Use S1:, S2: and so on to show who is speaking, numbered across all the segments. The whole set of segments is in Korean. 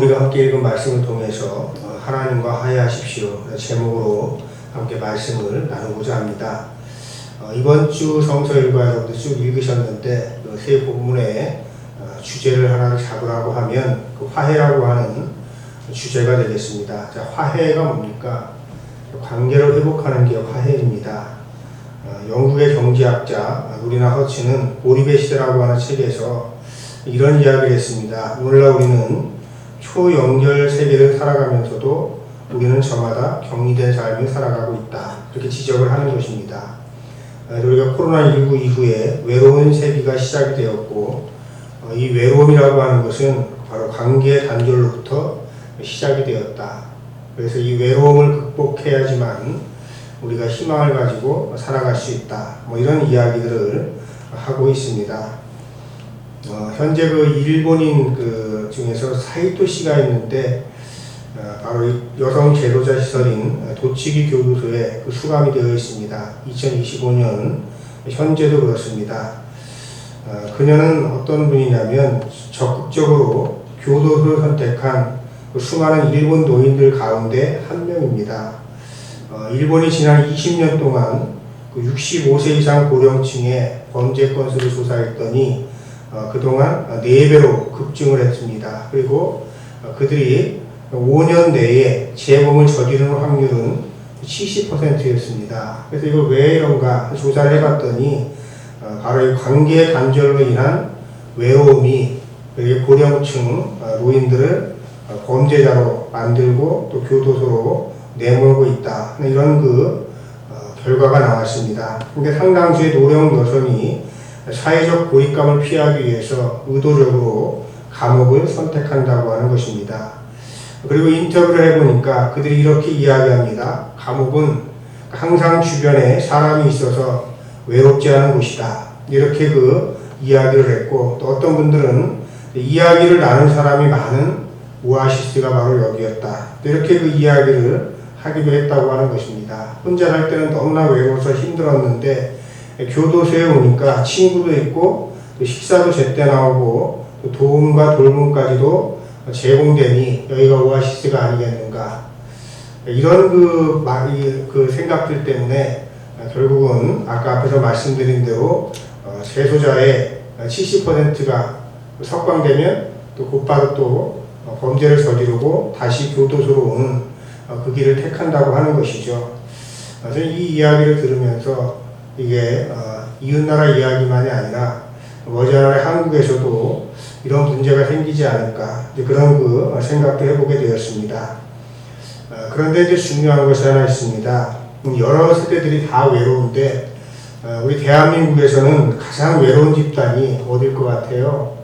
S1: 우리가 함께 읽은 말씀을 통해서 하나님과 화해하십시오 제목으로 함께 말씀을 나누고자 합니다. 이번 주 성서일과 여러분들 쭉 읽으셨는데 세 본문의 주제를 하나 잡으라고 하면 그 화해라고 하는 주제가 되겠습니다. 자, 화해가 뭡니까? 관계를 회복하는 게 화해입니다. 영국의 경제학자 루리나 허치는 고립의 시대라고 하는 책에서 이런 이야기를 했습니다. 오늘날 우리는 초연결 세계를 살아가면서도 우리는 저마다 격리된 삶을 살아가고 있다. 이렇게 지적을 하는 것입니다. 우리가 코로나19 이후에 외로운 세기가 시작이 되었고 이 외로움이라고 하는 것은 바로 관계 단절로부터 시작이 되었다. 그래서 이 외로움을 극복해야지만 우리가 희망을 가지고 살아갈 수 있다. 이런 이야기들을 하고 있습니다. 현재 그 일본인 중에서 사이토 씨가 있는데 바로 여성 제도자 시설인 도치기 교도소에 수감이 되어 있습니다. 2025년 현재도 그렇습니다. 그녀는 어떤 분이냐면 적극적으로 교도소를 선택한 수많은 일본 노인들 가운데 한 명입니다. 일본이 지난 20년 동안 65세 이상 고령층의 범죄 건수를 조사했더니 그동안 4배로 급증을 했습니다. 그리고 그들이 5년 내에 재범을 저지르는 확률은 70%였습니다. 그래서 이걸 왜 이런가 조사를 해봤더니 바로 이 관계 단절로 인한 외로움이 고령층 노인들을 범죄자로 만들고 또 교도소로 내몰고 있다. 이런 결과가 나왔습니다. 근데 상당수의 노령 여성이 사회적 고립감을 피하기 위해서 의도적으로 감옥을 선택한다고 하는 것입니다. 그리고 인터뷰를 해보니까 그들이 이렇게 이야기합니다. 감옥은 항상 주변에 사람이 있어서 외롭지 않은 곳이다. 이렇게 이야기를 했고 또 어떤 분들은 이야기를 나눈 사람이 많은 오아시스가 바로 여기였다. 이렇게 이야기를 하기도 했다고 하는 것입니다. 혼자 살 때는 너무나 외로워서 힘들었는데 교도소에 오니까 친구도 있고 또 식사도 제때 나오고 또 도움과 돌봄까지도 제공되니 여기가 오아시스가 아니겠는가. 이런 생각들 때문에 결국은 아까 앞에서 말씀드린 대로 재소자의 70%가 석방되면 또 곧바로 또 범죄를 저지르고 다시 교도소로 오는 그 길을 택한다고 하는 것이죠. 저는 이 이야기를 들으면서 이게 이웃나라 이야기만이 아니라 머지않아 한국에서도 이런 문제가 생기지 않을까 그런 생각도 해보게 되었습니다. 그런데 이제 중요한 것이 하나 있습니다. 여러 세대들이 다 외로운데 우리 대한민국에서는 가장 외로운 집단이 어딜 것 같아요?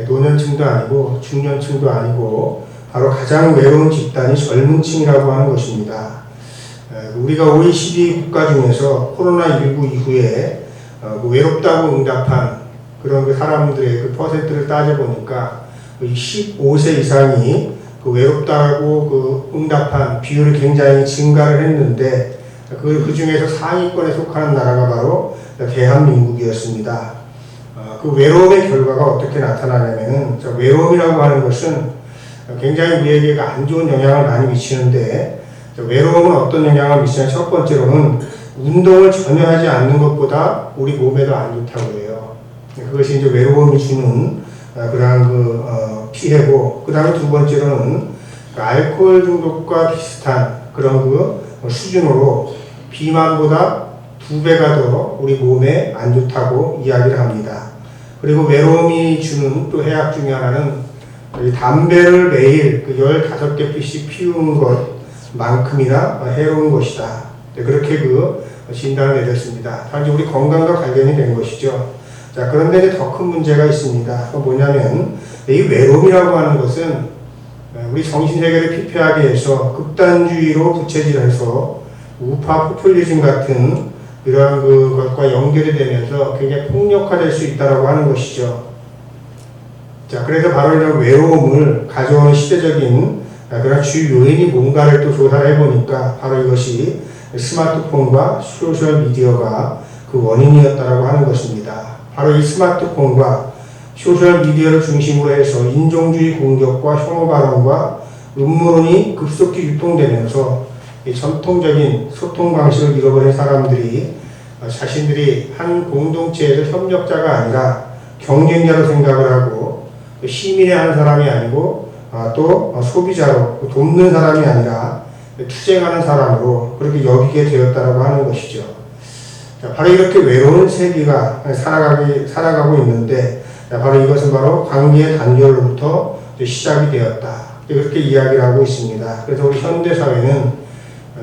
S1: 노년층도 아니고 중년층도 아니고 바로 가장 외로운 집단이 젊은 층이라고 하는 것입니다. 우리가 OECD 국가 중에서 코로나19 이후에 외롭다고 응답한 그런 사람들의 퍼센트를 따져보니까 15세 이상이 외롭다고 응답한 비율이 굉장히 증가를 했는데 그 중에서 상위권에 속하는 나라가 바로 대한민국이었습니다. 그 외로움의 결과가 어떻게 나타나냐면은 외로움이라고 하는 것은 굉장히 우리에게 안 좋은 영향을 많이 미치는데 외로움은 어떤 영향을 미치냐면 첫 번째로는 운동을 전혀 하지 않는 것보다 우리 몸에도 안 좋다고 해요. 그것이 이제 외로움이 주는 그러한 피해고, 그 다음에 두 번째로는 알코올 중독과 비슷한 그런 수준으로 비만보다 2배가 더 우리 몸에 안 좋다고 이야기를 합니다. 그리고 외로움이 주는 또 해악 중에 하나는 담배를 매일 15개 피씩 피우는 것만큼이나 해로운 것이다. 그렇게 진단을 내렸습니다. 단지 우리 건강과 관련이 된 것이죠. 자, 그런데 이제 더 큰 문제가 있습니다. 뭐냐면 이 외로움이라고 하는 것은 우리 정신세계를 피폐하게 해서 극단주의로 부채질해서 우파 포퓰리즘 같은 이러한 것과 연결이 되면서 굉장히 폭력화될 수 있다고 하는 것이죠. 자, 그래서 바로 이런 외로움을 가져오는 시대적인 그런 주 요인이 뭔가를 또 조사를 해보니까 바로 이것이 스마트폰과 소셜미디어가 그 원인이었다고 하는 것입니다. 바로 이 스마트폰과 소셜미디어를 중심으로 해서 인종주의 공격과 혐오 발언과 음모론이 급속히 유통되면서 이 전통적인 소통 방식을 잃어버린 사람들이 자신들이 한 공동체에서 협력자가 아니라 경쟁자로 생각을 하고 시민의 한 사람이 아니고 또 소비자로 돕는 사람이 아니라 투쟁하는 사람으로 그렇게 여기게 되었다라고 하는 것이죠. 바로 이렇게 외로운 세계가 살아가고 있는데 바로 이것은 바로 관계의 단절로부터 시작이 되었다. 그렇게 이야기를 하고 있습니다. 그래서 우리 현대사회는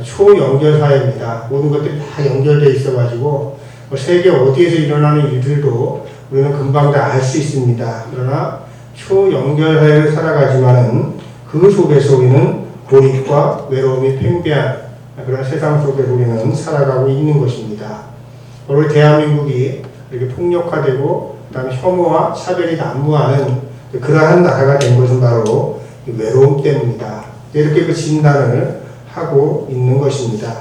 S1: 초연결사회입니다. 모든 것들이 다 연결되어 있어가지고 세계 어디에서 일어나는 일들도 우리는 금방 다 알 수 있습니다. 그러나 초연결사회를 살아가지만은 그 속에서 우리는 고립과 외로움이 팽배한 그런 세상 속에 우리는 살아가고 있는 것입니다. 우리 대한민국이 이렇게 폭력화되고 그다음에 혐오와 차별이 난무하는 그러한 나라가 된 것은 바로 외로움 때문이다. 이렇게 그 진단을 하고 있는 것입니다.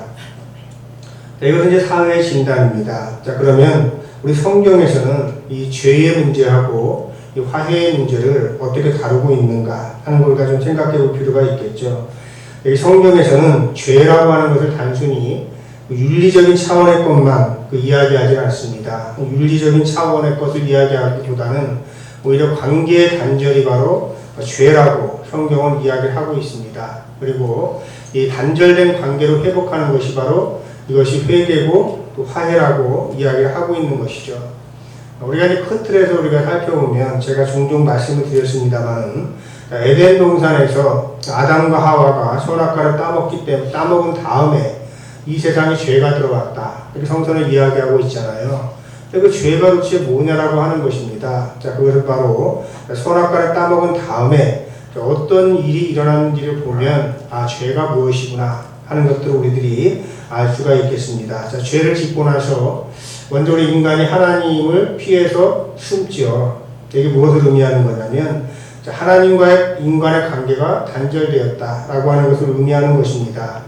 S1: 자, 이것은 이제 사회의 진단입니다. 자, 그러면 우리 성경에서는 이 죄의 문제하고 이 화해의 문제를 어떻게 다루고 있는가 하는 걸 좀 생각해 볼 필요가 있겠죠. 이 성경에서는 죄라고 하는 것을 단순히 윤리적인 차원의 것만 이야기하지 않습니다. 윤리적인 차원의 것을 이야기하기보다는 오히려 관계의 단절이 바로 죄라고 성경은 이야기를 하고 있습니다. 그리고 이 단절된 관계로 회복하는 것이 바로 이것이 회개고 또 화해라고 이야기를 하고 있는 것이죠. 우리가 이제 큰 틀에서 우리가 살펴보면 제가 종종 말씀을 드렸습니다만 에덴 동산에서 아담과 하와가 선악과를 따먹은 다음에 이 세상에 죄가 들어왔다. 이렇게 성서는 이야기하고 있잖아요. 그 죄가 도대체 뭐냐라고 하는 것입니다. 자, 그것은 바로 선악과를 따먹은 다음에 어떤 일이 일어났는지를 보면 죄가 무엇이구나 하는 것들을 우리들이 알 수가 있겠습니다. 자, 죄를 짓고 나서 먼저 우리 인간이 하나님을 피해서 숨죠. 이게 무엇을 의미하는 거냐면 하나님과의 인간의 관계가 단절되었다라고 하는 것을 의미하는 것입니다.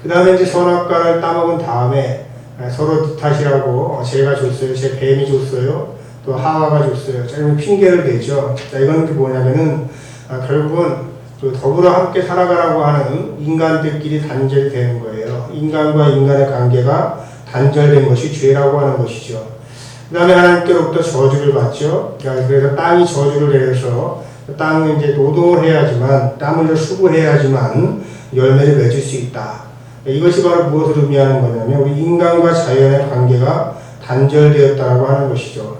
S1: 그 다음에 이제 선악과를 따먹은 다음에 서로 탓이라고 제가 줬어요, 제 뱀이 줬어요, 또 하와가 줬어요. 자, 이런 핑계를 대죠. 자, 이건 뭐냐면은 결국은 더불어 함께 살아가라고 하는 인간들끼리 단절이 되는 거예요. 인간과 인간의 관계가 단절된 것이 죄라고 하는 것이죠. 그 다음에 하나님께로부터 저주를 받죠. 그래서 땅이 저주를 내려서 땅은 이제 노동을 해야지만, 땀 흘려 수고해야지만 열매를 맺을 수 있다. 이것이 바로 무엇을 의미하는 거냐면 우리 인간과 자연의 관계가 단절되었다라고 하는 것이죠.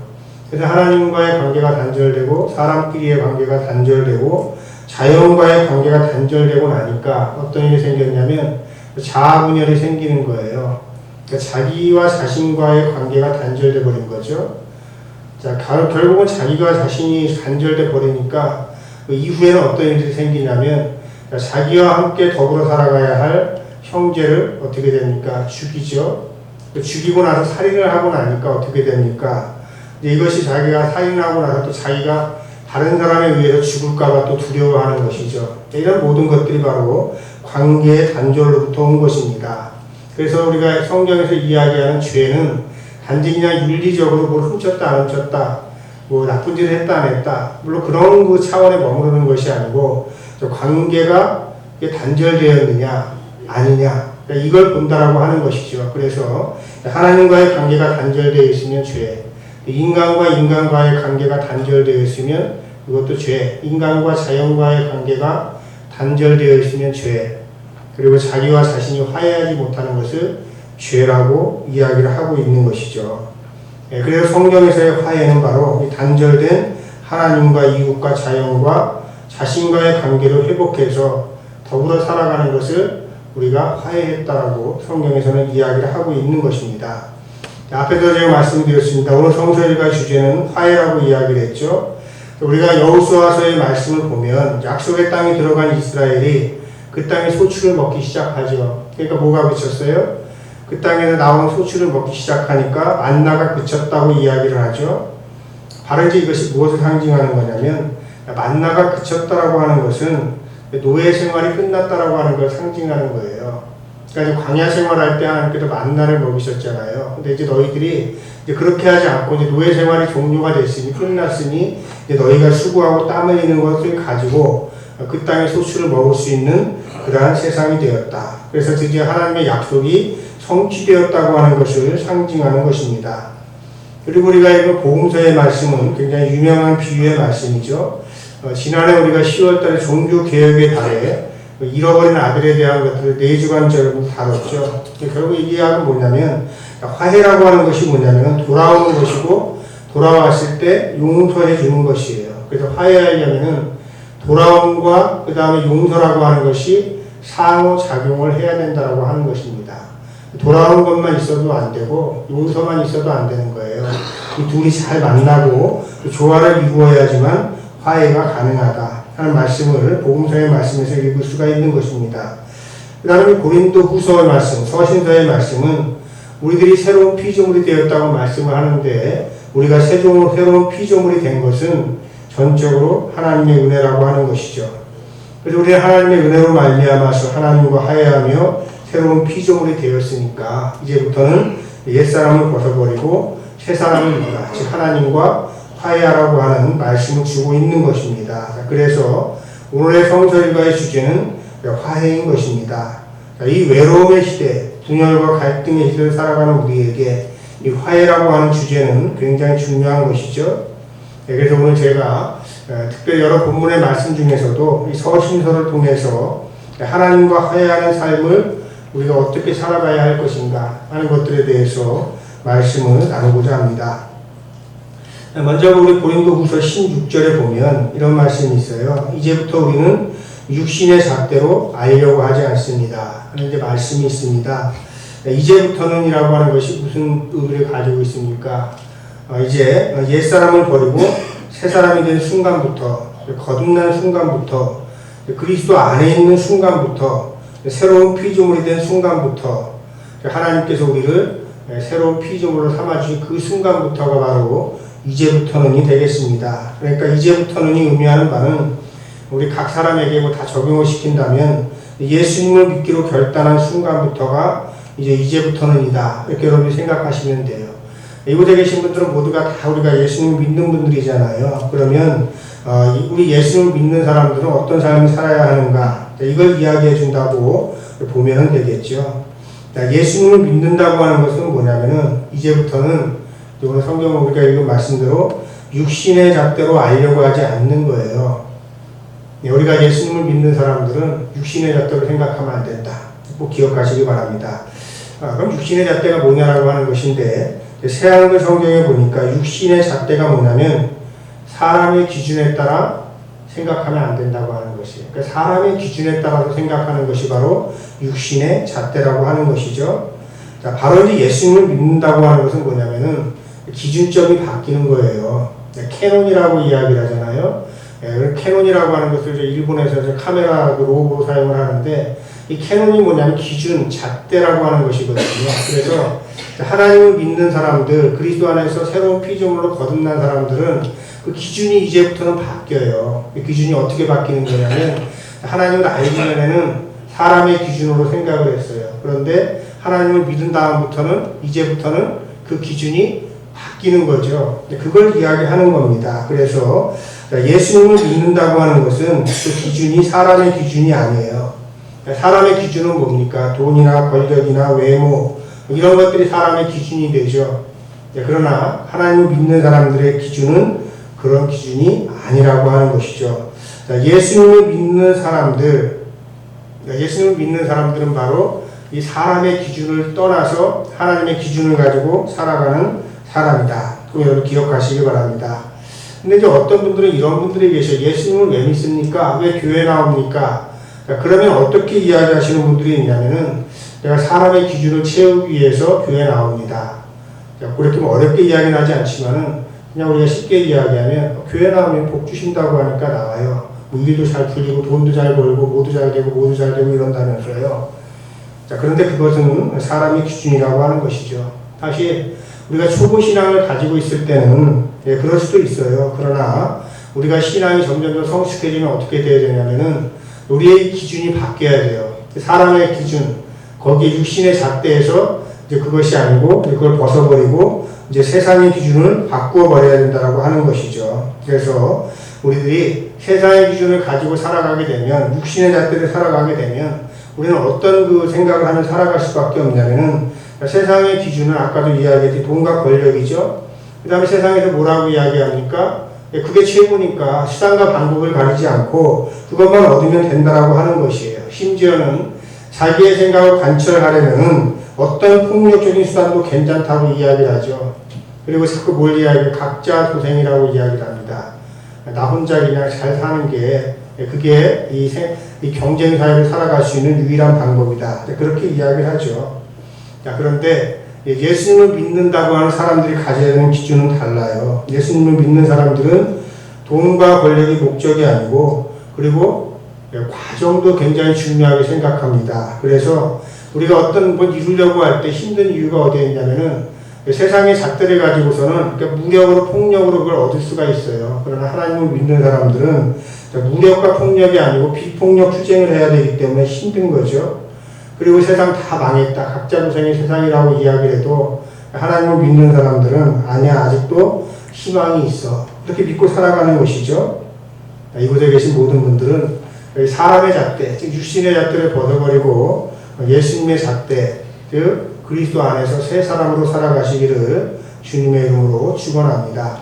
S1: 그래서 하나님과의 관계가 단절되고 사람끼리의 관계가 단절되고 자연과의 관계가 단절되고 나니까 어떤 일이 생겼냐면 자아분열이 생기는 거예요. 그러니까 자기와 자신과의 관계가 단절돼 버린 거죠. 자, 결국은 자기가 자신이 단절돼 버리니까 그 이후에는 어떤 일들이 생기냐면 자기와 함께 더불어 살아가야 할 형제를 어떻게 됩니까? 죽이죠. 죽이고 나서 살인을 하고 나니까 어떻게 됩니까? 이것이 자기가 살인하고 나서 또 자기가 다른 사람에 의해서 죽을까봐 또 두려워하는 것이죠. 이런 모든 것들이 바로 관계의 단절로부터 온 것입니다. 그래서 우리가 성경에서 이야기하는 죄는 단지 그냥 윤리적으로 뭘 훔쳤다 안 훔쳤다, 뭐 나쁜 짓을 했다 안 했다, 물론 그런 그 차원에 머무르는 것이 아니고 관계가 단절되었느냐 아니냐, 이걸 본다라고 하는 것이죠. 그래서 하나님과의 관계가 단절되어 있으면 죄, 인간과 인간과의 관계가 단절되어 있으면 이것도 죄, 인간과 자연과의 관계가 단절되어 있으면 죄, 그리고 자기와 자신이 화해하지 못하는 것을 죄라고 이야기를 하고 있는 것이죠. 그래서 성경에서의 화해는 바로 이 단절된 하나님과 이웃과 자연과 자신과의 관계를 회복해서 더불어 살아가는 것을 우리가 화해했다라고 성경에서는 이야기를 하고 있는 것입니다. 앞에서 제가 말씀드렸습니다. 오늘 성서일과 주제는 화해라고 이야기를 했죠. 우리가 여호수아서의 말씀을 보면 약속의 땅에 들어간 이스라엘이 그 땅의 소출을 먹기 시작하죠. 그러니까 뭐가 그쳤어요? 그 땅에서 나온 소출을 먹기 시작하니까 만나가 그쳤다고 이야기를 하죠. 바로 이제 이것이 무엇을 상징하는 거냐면 만나가 그쳤다라고 하는 것은 노예 생활이 끝났다라고 하는 걸 상징하는 거예요. 그러니까 광야 생활할 때 하나님께서 만나를 먹이셨잖아요. 근데 이제 너희들이 이제 그렇게 하지 않고 이제 노예 생활이 종료가 됐으니 끝났으니 너희가 수고하고 땀 흘리는 것을 가지고 그 땅의 소출을 먹을 수 있는 그러한 세상이 되었다. 그래서 드디어 하나님의 약속이 성취되었다고 하는 것을 상징하는 것입니다. 그리고 우리가 읽은 복음서의 말씀은 굉장히 유명한 비유의 말씀이죠. 지난해 우리가 10월달에 종교개혁의 달에 잃어버린 아들에 대한 것들을 4주간 정도 다뤘죠. 결국 이 이야기는 뭐냐면 화해라고 하는 것이 뭐냐면 돌아오는 것이고 돌아왔을 때 용서해 주는 것이에요. 그래서 화해하려면은 돌아옴과 그 다음에 용서라고 하는 것이 상호작용을 해야 된다고 하는 것입니다. 돌아오는 것만 있어도 안 되고 용서만 있어도 안 되는 거예요. 이 둘이 잘 만나고 조화를 이루어야지만 화해가 가능하다 하는 말씀을 복음서의 말씀에서 읽을 수가 있는 것입니다. 그 다음에 고린도 후서의 말씀, 서신서의 말씀은 우리들이 새로운 피조물이 되었다고 말씀을 하는데 우리가 새로운 피조물이 된 것은 전적으로 하나님의 은혜라고 하는 것이죠. 그래서 우리는 하나님의 은혜로 말미암아서 하나님과 화해하며 새로운 피조물이 되었으니까 이제부터는 옛사람을 벗어버리고 새사람을 입으라. 즉 하나님과 화해하라고 하는 말씀을 주고 있는 것입니다. 그래서 오늘의 성서일과의 주제는 화해인 것입니다. 이 외로움의 시대, 분열과 갈등의 시대를 살아가는 우리에게 이 화해라고 하는 주제는 굉장히 중요한 것이죠. 그래서 오늘 제가 특별히 여러 본문의 말씀 중에서도 이 서신서를 통해서 하나님과 화해하는 삶을 우리가 어떻게 살아가야 할 것인가 하는 것들에 대해서 말씀을 나누고자 합니다. 먼저 우리 고린도후서 16절에 보면 이런 말씀이 있어요. 이제부터 우리는 육신의 잣대로 알려고 하지 않습니다 하는 이제 말씀이 있습니다. 이제부터는 이라고 하는 것이 무슨 의미를 가지고 있습니까? 이제 옛사람을 버리고 새사람이 된 순간부터, 거듭난 순간부터, 그리스도 안에 있는 순간부터, 새로운 피조물이 된 순간부터 하나님께서 우리를 새로운 피조물로 삼아주신 그 순간부터가 바로 이제부터는이 되겠습니다. 그러니까 이제부터는이 의미하는 바는 우리 각 사람에게 뭐 다 적용을 시킨다면 예수님을 믿기로 결단한 순간부터가 이제부터는이다. 이렇게 여러분이 생각하시면 돼요. 이곳에 계신 분들은 모두가 다 우리가 예수님을 믿는 분들이잖아요. 그러면 우리 예수님을 믿는 사람들은 어떤 삶을 살아야 하는가 이걸 이야기해 준다고 보면 되겠죠. 예수님을 믿는다고 하는 것은 뭐냐면은 이제부터는 오늘 성경을 우리가 읽은 말씀대로 육신의 잣대로 알려고 하지 않는 거예요. 우리가 예수님을 믿는 사람들은 육신의 잣대로 생각하면 안 된다. 꼭 기억하시기 바랍니다. 그럼 육신의 잣대가 뭐냐라고 하는 것인데 새한글 성경에 보니까 육신의 잣대가 뭐냐면 사람의 기준에 따라 생각하면 안 된다고 하는 것이에요. 그러니까 사람의 기준에 따라서 생각하는 것이 바로 육신의 잣대라고 하는 것이죠. 자, 바로 이제 예수님을 믿는다고 하는 것은 뭐냐면은 기준점이 바뀌는 거예요. 캐논이라고 이야기를 하잖아요. 캐논이라고 하는 것을 이제 일본에서 카메라 로고로 사용을 하는데 이 캐논이 뭐냐면 기준, 잣대라고 하는 것이거든요. 그래서 하나님을 믿는 사람들, 그리스도 안에서 새로운 피조물로 거듭난 사람들은 그 기준이 이제부터는 바뀌어요. 그 기준이 어떻게 바뀌는 거냐면 하나님을 알기 전에는 사람의 기준으로 생각을 했어요. 그런데 하나님을 믿은 다음부터는 이제부터는 그 기준이 바뀌는 거죠. 그걸 이야기하는 겁니다. 그래서 예수님을 믿는다고 하는 것은 그 기준이 사람의 기준이 아니에요. 사람의 기준은 뭡니까? 돈이나 권력이나 외모 이런 것들이 사람의 기준이 되죠. 그러나 하나님을 믿는 사람들의 기준은 그런 기준이 아니라고 하는 것이죠. 예수님을 믿는 사람들은 바로 이 사람의 기준을 떠나서 하나님의 기준을 가지고 살아가는 사람이다. 그럼 여러분 기억하시기 바랍니다. 근데 이제 어떤 분들은 이런 분들이 계셔요. 예수님을 왜 믿습니까? 왜 교회 나옵니까? 그러면 어떻게 이야기하시는 분들이 있냐면은 내가 사람의 기준을 채우기 위해서 교회 나옵니다. 그렇게 어렵게 이야기는 하지 않지만은 그냥 우리가 쉽게 이야기하면 교회 나오면 복 주신다고 하니까 나와요. 뭐 일도 잘 풀리고 돈도 잘 벌고 모두 잘 되고 이런다면서요. 자, 그런데 그것은 사람의 기준이라고 하는 것이죠. 사실 우리가 초보 신앙을 가지고 있을 때는 그럴 수도 있어요. 그러나 우리가 신앙이 점점 더 성숙해지면 어떻게 돼야 되냐면은 우리의 기준이 바뀌어야 돼요. 사람의 기준, 거기에 육신의 잣대에서 이제 그것이 아니고 그걸 벗어버리고 이제 세상의 기준을 바꾸어 버려야 된다라고 하는 것이죠. 그래서 우리들이 세상의 기준을 가지고 살아가게 되면, 육신의 잣대를 살아가게 되면 우리는 어떤 그 생각을 하며 살아갈 수밖에 없냐면은, 세상의 기준은 아까도 이야기했듯이 돈과 권력이죠. 그 다음에 세상에서 뭐라고 이야기합니까? 그게 최고니까 수단과 방법을 가리지 않고 그것만 얻으면 된다라고 하는 것이에요. 심지어는 자기의 생각을 관철하려면 어떤 폭력적인 수단도 괜찮다고 이야기를 하죠. 그리고 자꾸 뭘 이야기해요? 각자 도생이라고 이야기를 합니다. 나 혼자 그냥 잘 사는 게 그게 이 경쟁 사회를 살아갈 수 있는 유일한 방법이다. 그렇게 이야기를 하죠. 자, 그런데 예수님을 믿는다고 하는 사람들이 가져야 되는 기준은 달라요. 예수님을 믿는 사람들은 돈과 권력이 목적이 아니고, 그리고 과정도 굉장히 중요하게 생각합니다. 그래서 우리가 어떤 걸 이루려고 할 때 힘든 이유가 어디에 있냐면은, 세상의 잣대를 가지고서는 그러니까 무력으로 폭력으로 그걸 얻을 수가 있어요. 그러나 하나님을 믿는 사람들은 무력과 폭력이 아니고 비폭력 투쟁을 해야 되기 때문에 힘든 거죠. 그리고 세상 다 망했다, 각자 고생의 세상이라고 이야기를 해도 하나님을 믿는 사람들은 아니야, 아직도 희망이 있어, 그렇게 믿고 살아가는 것이죠. 이곳에 계신 모든 분들은 사람의 잣대, 즉 육신의 잣대를 벗어버리고 예수님의 잣대, 즉 그리스도 안에서 새 사람으로 살아가시기를 주님의 이름으로 축원합니다.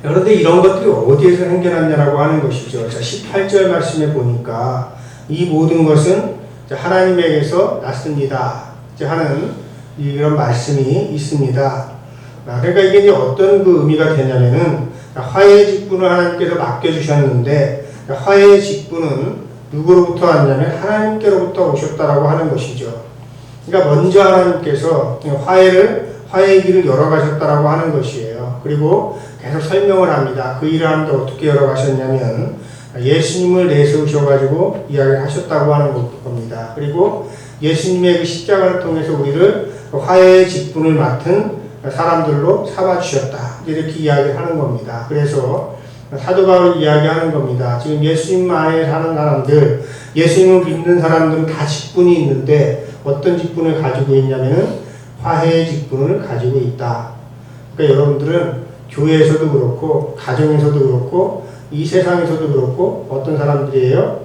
S1: 그런데 이런 것들이 어디에서 생겨났냐라고 하는 것이죠. 자, 18절 말씀에 보니까 이 모든 것은 하나님에게서 났습니다 하는 이런 말씀이 있습니다. 그러니까 이게 이제 어떤 그 의미가 되냐면은, 화해의 직분을 하나님께서 맡겨주셨는데, 화해의 직분은 누구로부터 왔냐면 하나님께로부터 오셨다라고 하는 것이죠. 그러니까 먼저 하나님께서 화해의 길을 열어가셨다라고 하는 것이에요. 그리고 계속 설명을 합니다. 그 일을 하는데 어떻게 열어가셨냐면, 예수님을 내세우셔가지고 이야기를 하셨다고 하는 겁니다. 그리고 예수님의 그 십자가를 통해서 우리를 화해의 직분을 맡은 사람들로 삼아주셨다, 이렇게 이야기를 하는 겁니다. 그래서 사도 바울이 이야기하는 겁니다. 지금 예수님 안에 사는 사람들, 예수님을 믿는 사람들은 다 직분이 있는데 어떤 직분을 가지고 있냐면은 화해의 직분을 가지고 있다. 그러니까 여러분들은 교회에서도 그렇고 가정에서도 그렇고 이 세상에서도 그렇고 어떤 사람들이에요?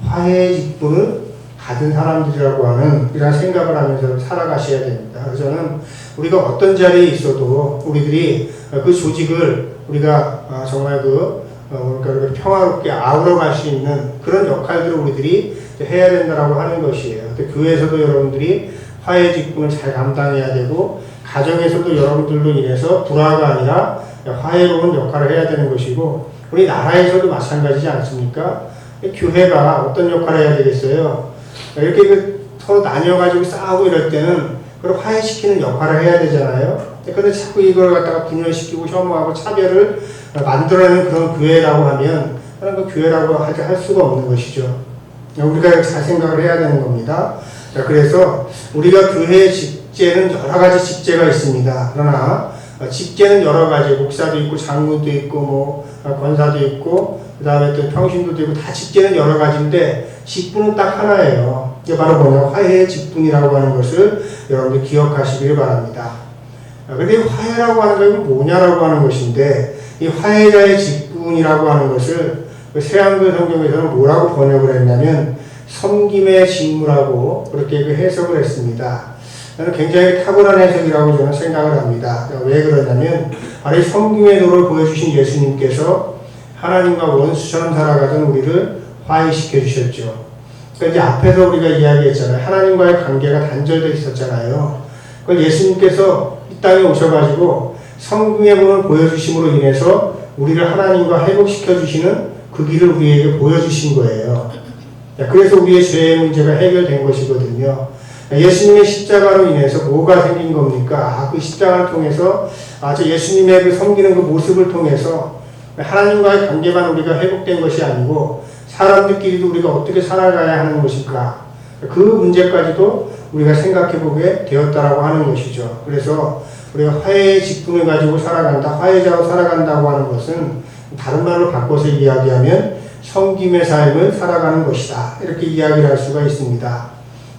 S1: 화해의 직분을 가진 사람들이라고 하는 이런 생각을 하면서 살아가셔야 됩니다. 그래서 저는 우리가 어떤 자리에 있어도 우리들이 그 조직을 우리가 정말 그러니까 평화롭게 아우러갈 수 있는 그런 역할들을 우리들이 해야 된다라고 하는 것이에요. 교회에서도 여러분들이 화해의 직분을 잘 감당해야 되고, 가정에서도 여러분들로 인해서 불화가 아니라 화해로운 역할을 해야 되는 것이고, 우리 나라에서도 마찬가지지 않습니까? 교회가 어떤 역할을 해야 되겠어요? 이렇게 서로 나뉘어가지고 싸우고 이럴 때는 그걸 화해시키는 역할을 해야 되잖아요. 그런데 자꾸 이걸 갖다가 분열시키고 혐오하고 차별을 만들어내는 그런 교회라고 하면 그런 그 교회라고 할 수가 없는 것이죠. 우리가 잘 생각을 해야 되는 겁니다. 자, 그래서 우리가 교회의 직제는 여러 가지 직제가 있습니다. 그러나 직제는 여러 가지, 목사도 있고 장로도 있고 뭐 권사도 있고 그 다음에 또 평신도도 있고 다 직제는 여러 가지인데 직분은 딱 하나예요. 이게 바로 뭐냐, 화해의 직분이라고 하는 것을 여러분들 기억하시길 바랍니다. 근데 이 화해라고 하는 건 뭐냐라고 하는 것인데, 이 화해자의 직분이라고 하는 것을 새한글 성경에서는 뭐라고 번역을 했냐면 섬김의 직무라고 그렇게 해석을 했습니다. 저는 굉장히 탁월한 해석이라고 저는 생각을 합니다. 왜 그러냐면 바로 이 섬김의 도를 보여주신 예수님께서 하나님과 원수처럼 살아가던 우리를 화해시켜 주셨죠. 그러니까 이제 앞에서 우리가 이야기했잖아요. 하나님과의 관계가 단절되어 있었잖아요. 그걸 예수님께서 이 땅에 오셔가지고 섬김의 도를 보여주심으로 인해서 우리를 하나님과 회복시켜 주시는 그 길을 우리에게 보여주신 거예요. 그래서 우리의 죄의 문제가 해결된 것이거든요. 예수님의 십자가로 인해서 뭐가 생긴 겁니까? 그 십자가를 통해서 저 예수님의 그 섬기는 그 모습을 통해서 하나님과의 관계만 우리가 회복된 것이 아니고 사람들끼리도 우리가 어떻게 살아가야 하는 것일까? 그 문제까지도 우리가 생각해 보게 되었다라고 하는 것이죠. 그래서 우리가 화해의 직분을 가지고 살아간다, 화해자로 살아간다고 하는 것은 다른 말로 바꿔서 이야기하면 섬김의 삶을 살아가는 것이다, 이렇게 이야기를 할 수가 있습니다.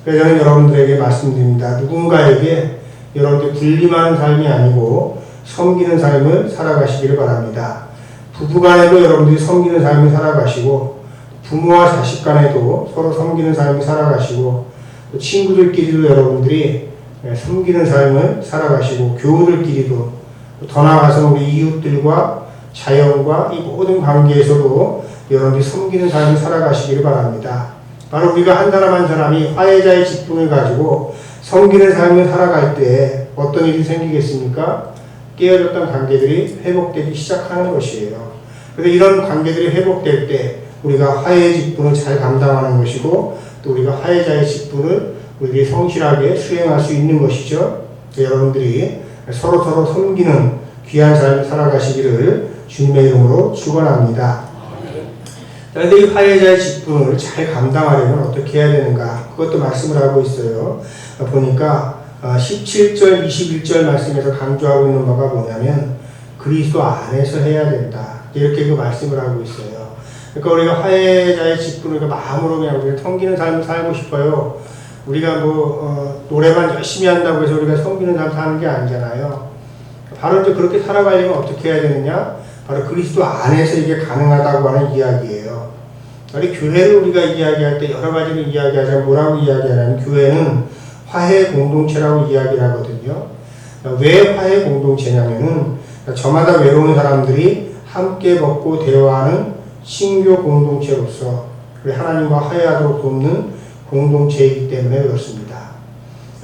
S1: 그래서 저는 여러분들에게 말씀드립니다. 누군가에게 여러분들 군림하는 삶이 아니고 섬기는 삶을 살아가시기를 바랍니다. 부부간에도 여러분들이 섬기는 삶을 살아가시고, 부모와 자식 간에도 서로 섬기는 삶을 살아가시고, 또 친구들끼리도 여러분들이 섬기는 삶을 살아가시고, 교우들끼리도, 더 나아가서 우리 이웃들과 자연과 이 모든 관계에서도 여러분들이 섬기는 삶을 살아가시기를 바랍니다. 바로 우리가 한 사람 한 사람이 화해자의 직분을 가지고 섬기는 삶을 살아갈 때 어떤 일이 생기겠습니까? 깨어졌던 관계들이 회복되기 시작하는 것이에요. 그래서 이런 관계들이 회복될 때 우리가 화해의 직분을 잘 감당하는 것이고, 또 우리가 화해자의 직분을 우리들이 성실하게 수행할 수 있는 것이죠. 여러분들이 서로 섬기는 귀한 삶을 살아가시기를 주님의 이름으로 축원합니다. 그런데 이 화해자의 직분을 잘 감당하려면 어떻게 해야 되는가? 그것도 말씀을 하고 있어요. 보니까 17절, 21절 말씀에서 강조하고 있는 바가 뭐냐면 그리스도 안에서 해야 된다. 이렇게 그 말씀을 하고 있어요. 그러니까 우리가 화해자의 직분을 마음으로 그냥 우리가 섬기는 삶을 살고 싶어요. 우리가 노래만 열심히 한다고 해서 우리가 섬기는 삶 사는 게 아니잖아요. 바로 이제 그렇게 살아가려면 어떻게 해야 되느냐? 바로 그리스도 안에서 이게 가능하다고 하는 이야기예요. 우리 교회를 우리가 이야기할 때 여러 가지를 이야기하자면 뭐라고 이야기하냐면 교회는 화해 공동체라고 이야기를 하거든요. 왜 화해 공동체냐면은 저마다 외로운 사람들이 함께 먹고 대화하는 신교 공동체로서 우리 하나님과 화해하도록 돕는 공동체이기 때문에 그렇습니다.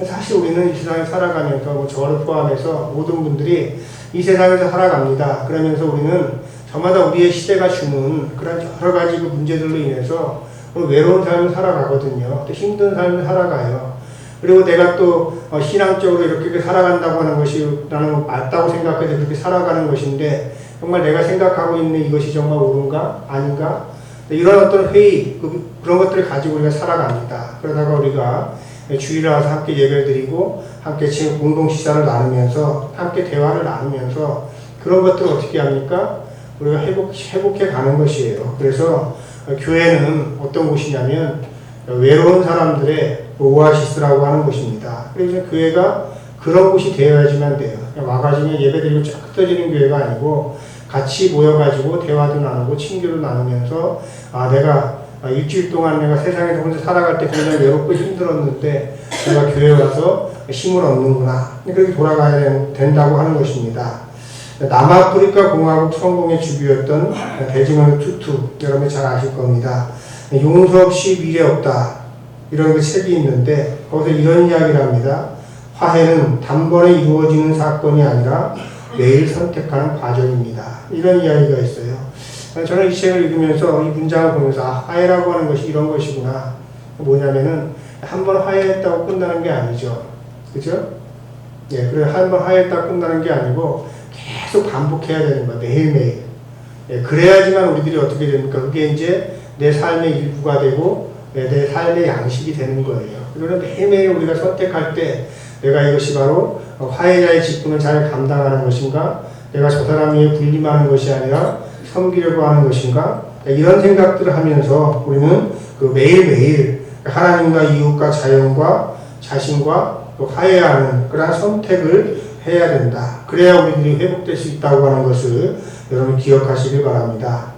S1: 사실 우리는 이 세상에 살아가면서 저를 포함해서 모든 분들이 이 세상에서 살아갑니다. 그러면서 우리는 저마다 우리의 시대가 주는 그런 여러 가지 그 문제들로 인해서 외로운 삶을 살아가거든요. 또 힘든 삶을 살아가요. 그리고 내가 또 신앙적으로 이렇게 살아간다고 하는 것이 나는 맞다고 생각해서 그렇게 살아가는 것인데 정말 내가 생각하고 있는 이것이 정말 옳은가? 아닌가? 이런 어떤 회의, 그런 것들을 가지고 우리가 살아갑니다. 그러다가 우리가 주일에 와서 함께 예배를 드리고 함께 지금 공동 식사를 나누면서 함께 대화를 나누면서 그런 것들을 어떻게 합니까? 우리가 회복해 가는 것이에요. 그래서 교회는 어떤 곳이냐면 외로운 사람들의 오아시스라고 하는 곳입니다. 그래서 교회가 그런 곳이 되어야지만 돼요. 와가지고 예배드리고 쫙 흩어지는 교회가 아니고 같이 모여가지고 대화도 나누고 친교도 나누면서 내가 일주일 동안 내가 세상에서 혼자 살아갈 때 굉장히 외롭고 힘들었는데 내가 교회에 와서 힘을 얻는구나. 그렇게 돌아가야 된다고 하는 것입니다. 남아프리카 공화국 성공의 주교였던 데즈먼드 투투, 여러분이 잘 아실 겁니다. 용서 없이 미래 없다. 이런 그 책이 있는데 거기서 이런 이야기를 합니다. 화해는 단번에 이루어지는 사건이 아니라 매일 선택하는 과정입니다. 이런 이야기가 있어요. 저는 이 책을 읽으면서 이 문장을 보면서 화해라고 하는 것이 이런 것이구나. 뭐냐면은 한번 화해했다고 끝나는 게 아니죠. 그죠? 예, 그래 한번 화해했다고 끝나는 게 아니고 계속 반복해야 되는 거야. 매일매일. 예, 그래야지만 우리들이 어떻게 됩니까? 그게 이제 내 삶의 일부가 되고 내 삶의 양식이 되는 거예요. 그러면 매일매일 우리가 선택할 때 내가 이것이 바로 화해자의 직분을 잘 감당하는 것인가? 내가 저 사람 위에 군림하는 것이 아니라 섬기려고 하는 것인가? 이런 생각들을 하면서 우리는 그 매일매일 하나님과 이웃과 자연과 자신과 또 화해하는 그러한 선택을 해야 된다. 그래야 우리들이 회복될 수 있다고 하는 것을 여러분 기억하시길 바랍니다.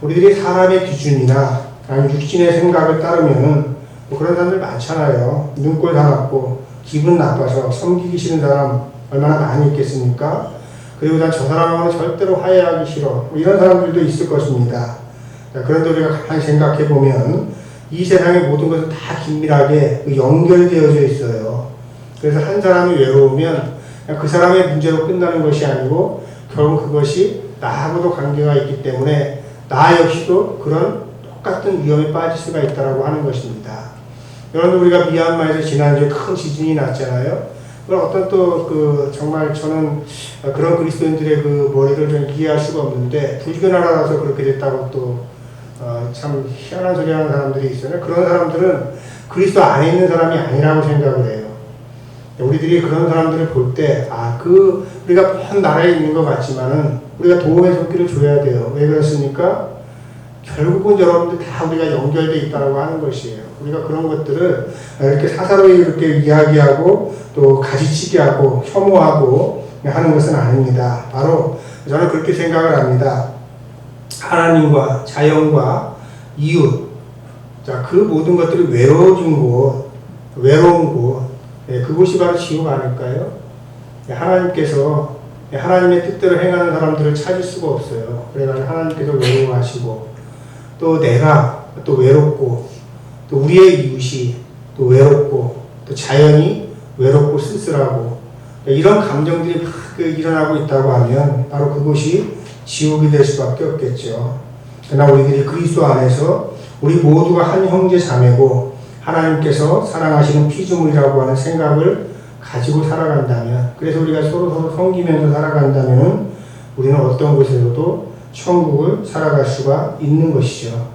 S1: 우리들이 사람의 기준이나 아니면 육신의 생각을 따르면 뭐 그런 사람들 많잖아요. 눈꼴 사납고 기분 나빠서 섬기기 싫은 사람 얼마나 많이 있겠습니까? 그리고 난 저 사람하고는 절대로 화해하기 싫어. 뭐 이런 사람들도 있을 것입니다. 그런데 우리가 가만히 생각해 보면 이 세상의 모든 것은 다 긴밀하게 연결되어져 있어요. 그래서 한 사람이 외로우면 그 사람의 문제로 끝나는 것이 아니고 결국 그것이 나하고도 관계가 있기 때문에 나 역시도 그런 똑같은 위험에 빠질 수가 있다고 하는 것입니다. 여러분 우리가 미얀마에서 지난주에 큰 지진이 났잖아요. 어떤 또 정말 저는 그런 그리스도인들의 그 머리를 좀 이해할 수가 없는데 불교 나라라서 그렇게 됐다고 또 참 희한한 소리 하는 사람들이 있어요. 그런 사람들은 그리스도 안에 있는 사람이 아니라고 생각을 해요. 우리들이 그런 사람들을 볼 때 우리가 먼 나라에 있는 것 같지만은 우리가 도움의 손길을 줘야 돼요. 왜 그렇습니까? 결국은 여러분들 다 우리가 연결되어 있다고 하는 것이에요. 우리가 그런 것들을 이렇게 사사로이 이렇게 이야기하고 또 가지치기 하고 혐오하고 하는 것은 아닙니다. 바로 저는 그렇게 생각을 합니다. 하나님과 자연과 이웃, 자, 그 모든 것들이 외로운 곳, 그곳이 바로 지옥 아닐까요? 하나님께서 하나님의 뜻대로 행하는 사람들을 찾을 수가 없어요. 그래서 하나님께서 외로워하시고 또 내가 또 외롭고 또 우리의 이웃이 또 외롭고 또 자연이 외롭고 쓸쓸하고 이런 감정들이 막 일어나고 있다고 하면 바로 그곳이 지옥이 될 수밖에 없겠죠. 그러나 우리들이 그리스도 안에서 우리 모두가 한 형제 자매고 하나님께서 사랑하시는 피조물이라고 하는 생각을 가지고 살아간다면, 그래서 우리가 서로 섬기면서 살아간다면 우리는 어떤 곳에서도 천국을 살아갈 수가 있는 것이죠.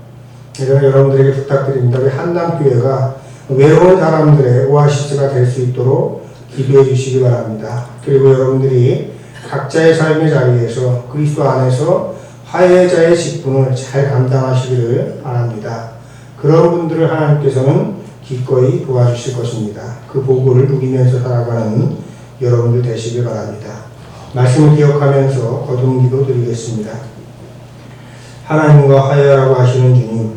S1: 그래서 여러분들에게 부탁드립니다. 우리 한남교회가 외로운 사람들의 오아시스가 될 수 있도록 기도해 주시기 바랍니다. 그리고 여러분들이 각자의 삶의 자리에서 그리스도 안에서 화해자의 직분을 잘 감당하시기를 바랍니다. 그런 분들을 하나님께서는 기꺼이 도와주실 것입니다. 그 복을 누리면서 살아가는 여러분들 되시길 바랍니다. 말씀을 기억하면서 거듭 기도 드리겠습니다. 하나님과 화해하라고 하시는 주님,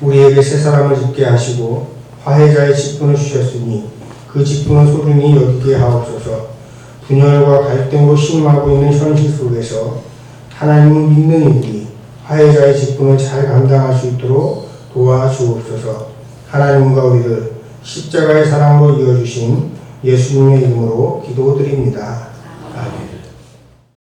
S1: 우리에게 새 사람을 짓게 하시고 화해자의 직분을 주셨으니 그 직분을 소중히 여기게 하옵소서. 분열과 갈등으로 심하고 있는 현실 속에서 하나님을 믿는 이들이 화해자의 직분을 잘 감당할 수 있도록 도와주옵소서. 하나님과 우리를 십자가의 사랑으로 이어주신 예수님의 이름으로 기도드립니다. 아멘.